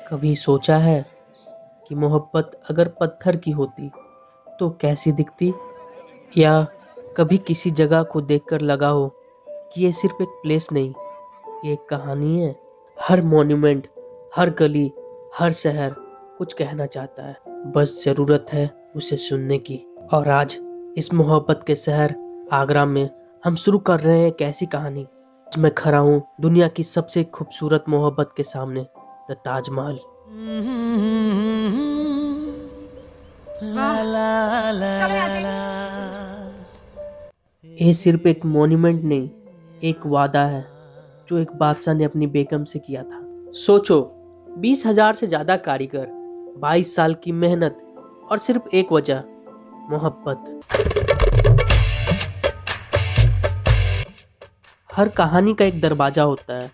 कभी सोचा है कि मोहब्बत अगर पत्थर की होती तो कैसी दिखती? या कभी किसी जगह को देखकर लगा हो कि ये सिर्फ एक प्लेस नहीं, ये एक कहानी है। हर मॉन्यूमेंट, हर गली, हर शहर कुछ कहना चाहता है, बस ज़रूरत है उसे सुनने की। और आज इस मोहब्बत के शहर आगरा में हम शुरू कर रहे हैं एक ऐसी कहानी। आज मैं खड़ा हूँ दुनिया की सबसे खूबसूरत मोहब्बत के सामने, द ताजमहल। ये सिर्फ एक मॉन्यूमेंट नहीं, एक वादा है जो एक बादशाह ने अपनी बेगम से किया था। सोचो, 20,000 से ज्यादा कारीगर, 22 साल की मेहनत और सिर्फ एक वजह, मोहब्बत। हर कहानी का एक दरवाजा होता है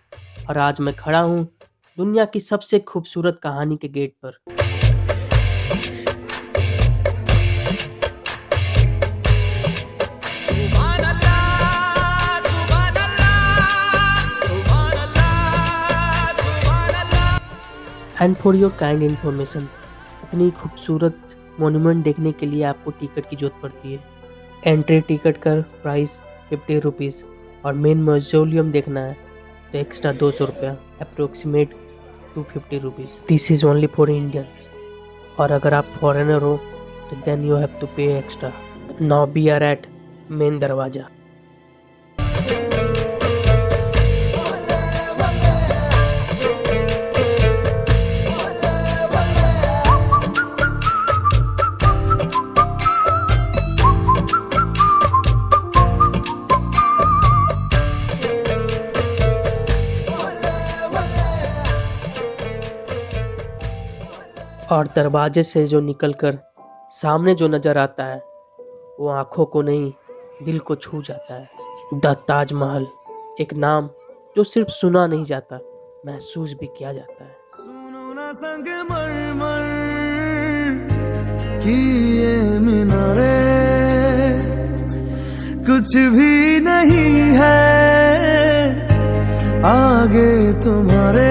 और आज मैं खड़ा हूँ दुनिया की सबसे खूबसूरत कहानी के गेट पर। And for your kind information, इतनी खूबसूरत मॉन्यूमेंट देखने के लिए आपको टिकट की जरूरत पड़ती है। एंट्री टिकट का प्राइस 50 रुपीज़ और मेन म्यूजियम देखना है तो एक्स्ट्रा 200 रुपया, approximate 250 rupees. This is only for Indians, और अगर आप फॉरेनर हो तो then you have to pay extra. Now we are at main दरवाजा। और दरवाजे से जो निकलकर सामने जो नज़र आता है वो आंखों को नहीं, दिल को छू जाता है। द ताजमहल, एक नाम जो सिर्फ सुना नहीं जाता, महसूस भी किया जाता है। सुनो ना संगमरमर की ये मीनारे, कुछ भी नहीं है आगे तुम्हारे,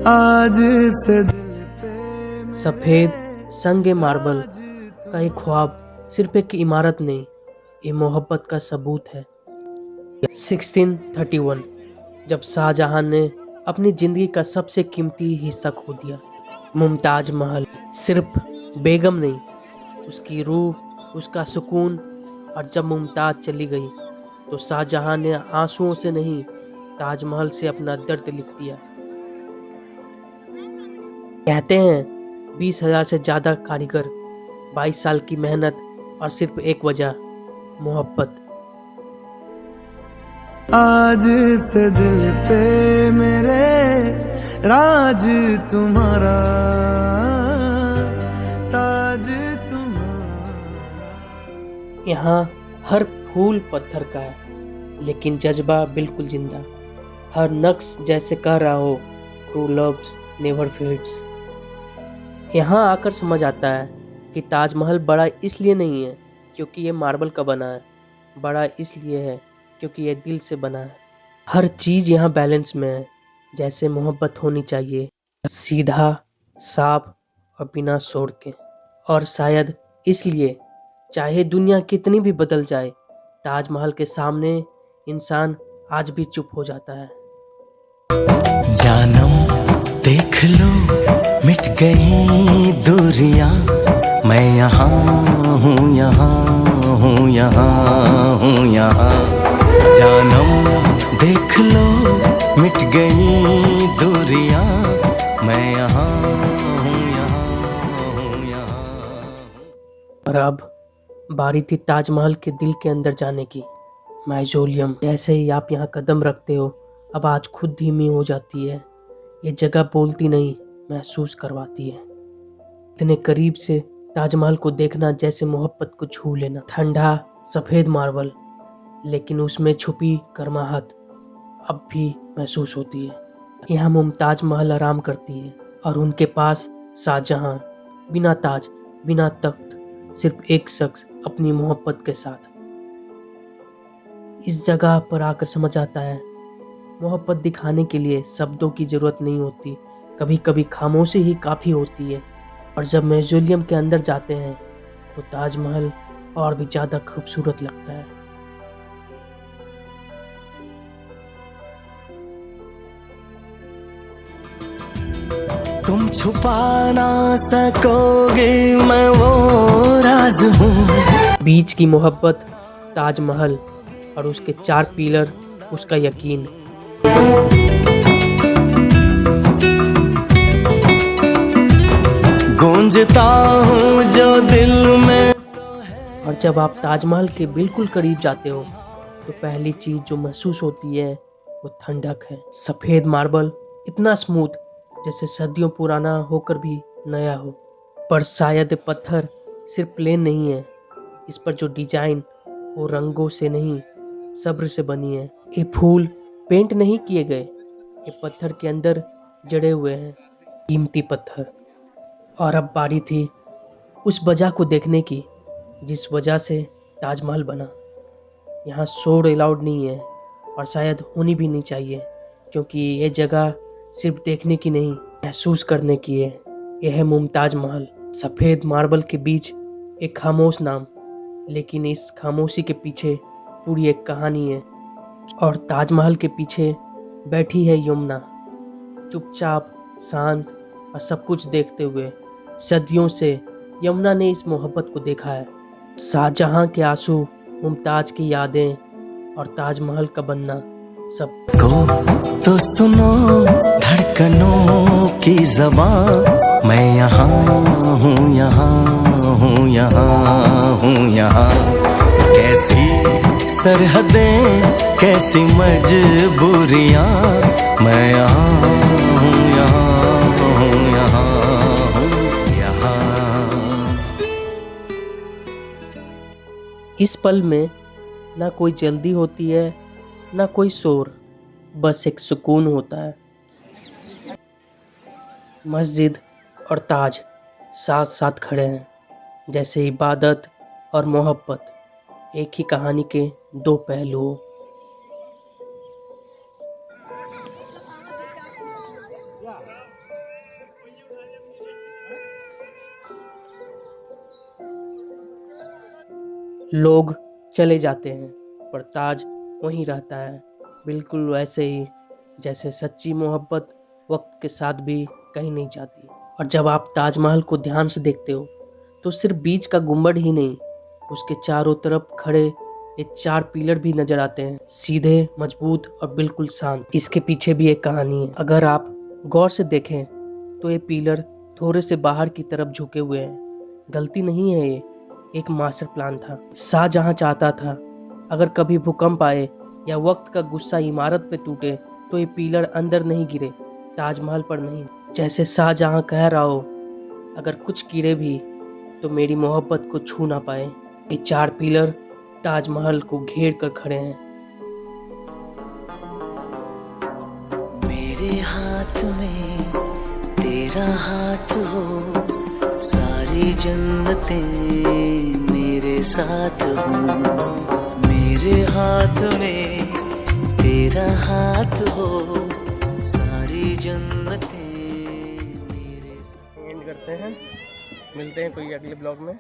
आज से दिल पे सफेद संगे मार्बल का एक ख्वाब सिर्फ एक इमारत नहीं, ये मोहब्बत का सबूत है। 1631, जब शाहजहां ने अपनी जिंदगी का सबसे कीमती हिस्सा खो दिया। मुमताज महल सिर्फ बेगम नहीं, उसकी रूह, उसका सुकून। और जब मुमताज चली गई तो शाहजहां ने आंसुओं से नहीं, ताजमहल से अपना दर्द लिख दिया। कहते हैं 20,000 से ज्यादा कारीगर, 22 साल की मेहनत और सिर्फ एक वजह, मोहब्बत। आज से दिल पे मेरे राज तुम्हारा, ताज तुम्हारा। यहाँ हर फूल पत्थर का है, लेकिन जज्बा बिल्कुल जिंदा। हर नक्श जैसे कह रहा हो, ट्रू लव्स नेवर फेड्स। यहाँ आकर समझ आता है कि ताजमहल बड़ा इसलिए नहीं है क्योंकि ये मार्बल का बना है, बड़ा इसलिए है क्योंकि ये दिल से बना है। हर चीज़ यहाँ बैलेंस में है, जैसे मोहब्बत होनी चाहिए, सीधा, साफ और बिना शोर के। और शायद इसलिए चाहे दुनिया कितनी भी बदल जाए, ताजमहल के सामने इंसान आज भी चुप हो जाता है। जानम देख लो, मिट गई दूरियां, मैं यहाँ हूँ, यहाँ हूँ, यहाँ हूँ, यहाँ। जानम देख लो, मिट गई दूरियां, मैं यहाँ हूँ, यहाँ हूँ, यहाँ। और अब बारी थी ताजमहल के दिल के अंदर जाने की। माइजोलियम। जैसे ही आप यहाँ कदम रखते हो, अब आज खुद धीमी हो जाती है। ये जगह बोलती नहीं, महसूस करवाती है। इतने करीब से ताजमहल को देखना जैसे मोहब्बत को छू लेना। ठंडा सफेद मार्बल, लेकिन उसमें छुपी गर्माहट अब भी महसूस होती है। यहाँ मुमताज महल आराम करती है और उनके पास शाहजहां, बिना ताज, बिना तख्त, सिर्फ एक शख्स अपनी मोहब्बत के साथ। इस जगह पर आकर समझ आता है मोहब्बत दिखाने के लिए शब्दों की ज़रूरत नहीं होती, कभी कभी खामोशी ही काफ़ी होती है। और जब म्यूजियम के अंदर जाते हैं तो ताजमहल और भी ज़्यादा खूबसूरत लगता है। तुम छुपा ना सकोगे मैं वो राज हूँ। बीच की मोहब्बत, ताजमहल और उसके 4 पिलर, उसका यकीन। गूंजता हूँ जो दिल में। और जब आप ताजमहल के बिल्कुल करीब जाते हो तो पहली चीज़ जो महसूस होती है वो ठंडक है। सफ़ेद मार्बल इतना स्मूथ जैसे सदियों पुराना होकर भी नया हो। पर शायद पत्थर सिर्फ प्लेन नहीं है, इस पर जो डिजाइन वो रंगों से नहीं सब्र से बनी है। ये फूल पेंट नहीं किए गए, ये पत्थर के अंदर जड़े हुए हैं, कीमती पत्थर। और अब बारी थी उस वजह को देखने की जिस वजह से ताजमहल बना। यहाँ शोर अलाउड नहीं है और शायद होनी भी नहीं चाहिए, क्योंकि ये जगह सिर्फ देखने की नहीं, महसूस करने की है। यह है मुमताज महल। सफ़ेद मार्बल के बीच एक खामोश नाम, लेकिन इस खामोशी के पीछे पूरी एक कहानी है। और ताजमहल के पीछे बैठी है यमुना, चुपचाप, शांत और सब कुछ देखते हुए। सदियों से यमुना ने इस मोहब्बत को देखा है। शाहजहां के आंसू, मुमताज की यादें और ताजमहल का बनना, सब को तो सुनो धड़कनों की ज़बान। मैं यहाँ हूँ, यहाँ हूँ, यहाँ हूँ, यहाँ। कैसी सरहदें, कैसी मजबूरियाँ। मैं यहाँ हूँ, यहाँ हूँ, यहाँ हूँ, यहाँ। इस पल में ना कोई जल्दी होती है, ना कोई शोर, बस एक सुकून होता है। मस्जिद और ताज साथ साथ खड़े हैं, जैसे इबादत और मोहब्बत एक ही कहानी के 2 पहलू हो। लोग चले जाते हैं पर ताज वहीं रहता है, बिल्कुल वैसे ही जैसे सच्ची मोहब्बत वक्त के साथ भी कहीं नहीं जाती। और जब आप ताजमहल को ध्यान से देखते हो तो सिर्फ बीच का गुंबद ही नहीं, उसके चारों तरफ खड़े ये 4 पिलर भी नजर आते हैं, सीधे, मजबूत और बिल्कुल शांत। इसके पीछे भी एक कहानी है। अगर आप गौर से देखें तो ये पिलर थोड़े से बाहर की तरफ झुके हुए हैं। गलती नहीं है, ये एक मास्टर प्लान था। शाहजहां चाहता था अगर कभी भूकंप आए या वक्त का गुस्सा इमारत पे टूटे तो ये पिलर अंदर नहीं गिरे, ताजमहल पर नहीं। जैसे शाहजहां कह रहा हो, अगर कुछ गिरे भी तो मेरी मोहब्बत को छू ना पाए। ये 4 पिलर ताजमहल को घेर कर खड़े हैं। मेरे हाथ में तेरा हाथ हो, सारी जन्नतें मेरे साथ हो। मेरे हाथ में तेरा हाथ हो, सारी जन्नतें मेरे साथ। एंड करते हैं, मिलते हैं कोई अगले ब्लॉग में।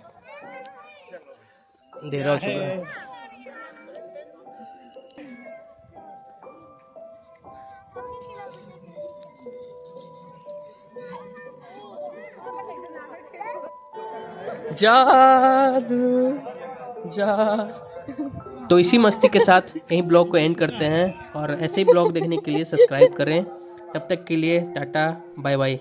अंधेरा हो चुका है। जादू तो इसी मस्ती के साथ यही ब्लॉग को एंड करते हैं, और ऐसे ही ब्लॉग देखने के लिए सब्सक्राइब करें। तब तक के लिए टाटा, बाय बाय।